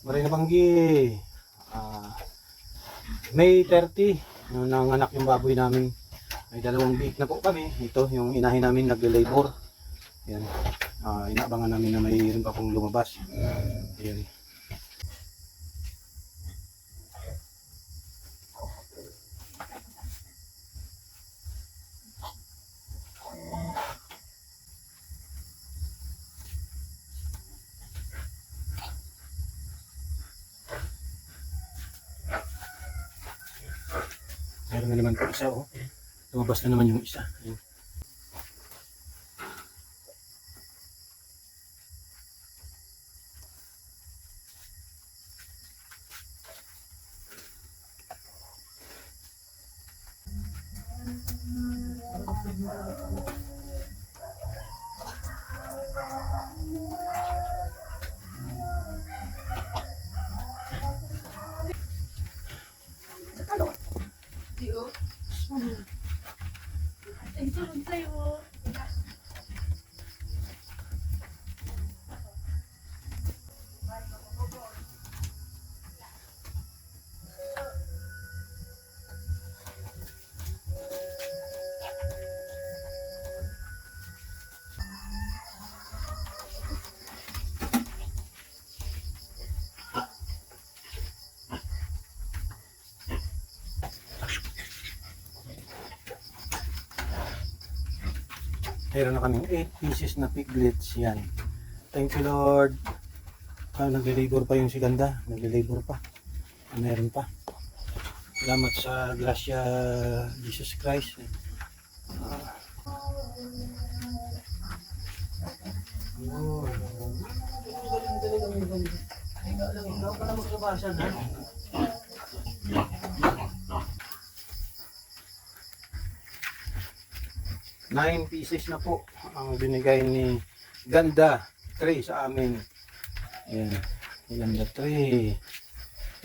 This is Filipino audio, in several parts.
Marina Banggi. May 30 nung nanganak yung baboy namin. May 2 week na po kami. Ito yung inahin namin nagle-labor. Yan. Inaabangan namin na mayroon pa pong lumabas. Yan. Meron na naman po isa, oh. Lumabas na naman yung isa. Ayan. Meron na kaming 8 pieces na piglets. Yan. Thank you Lord. Nagle-labor pa yung si Ganda. Nagle-labor pa. Meron pa. Salamat sa grasya Jesus Christ. Ikaw pala magsabasan, ha? 9 pieces na po ang binigay ni Ganda 3 sa amin. Ayan. Ganda 3.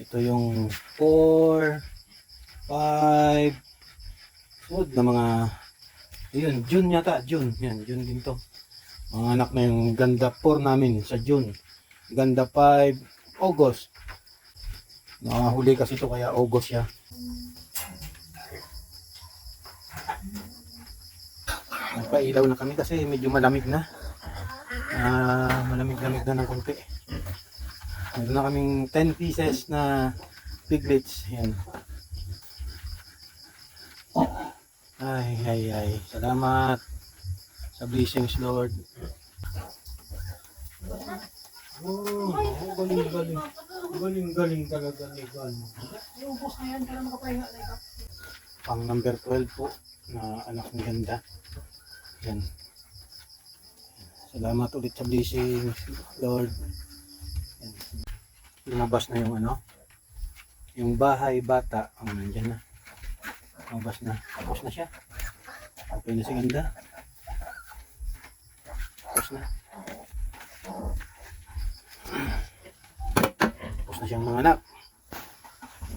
Ito yung 4, 5. Sunod na mga, ayun, June yata. June. Yan, June din to. Mga anak na yung Ganda 4 namin sa June. Ganda 5, August. Nakahuli kasi ito kaya August siya. Nagpailaw na kami kasi medyo malamig na. Malamig-lamig na ng konti. Meron na kaming 10 pieces na piglets. Yan. Ay. Salamat sa blessings, Lord. Galing. Galing talaga ni God. Iubos na yan para makapahinga na ikaw. Pang number 12 po na anak ni Ganda. Yan. Salamat ulit sa blessings, Lord. Yan. Lumabas na yung ano, yung bahay bata. Nandyan na. Lumabas na. Tapos na siya. Okay na si Ganda. Tapos na. Tapos na siyang mga anak.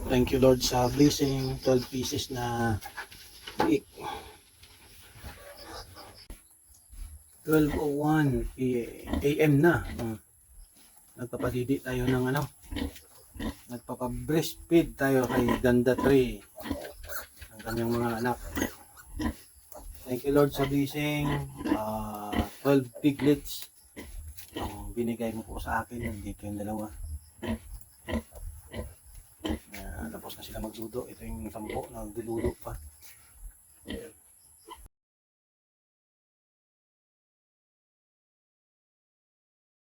Thank you Lord sa blessing. 12 pieces na liik. 12:01 AM na. Nagpapadidi tayo ng ano. Nagpapa-breastfeed tayo kay Ganda 3. Ang kanyang mga anak. Thank you Lord sa blessing. 12 piglets. Ang binigay mo po sa akin. Nandito yung dalawa. Tapos na sila magdudo. Ito yung 10 na duludo pa.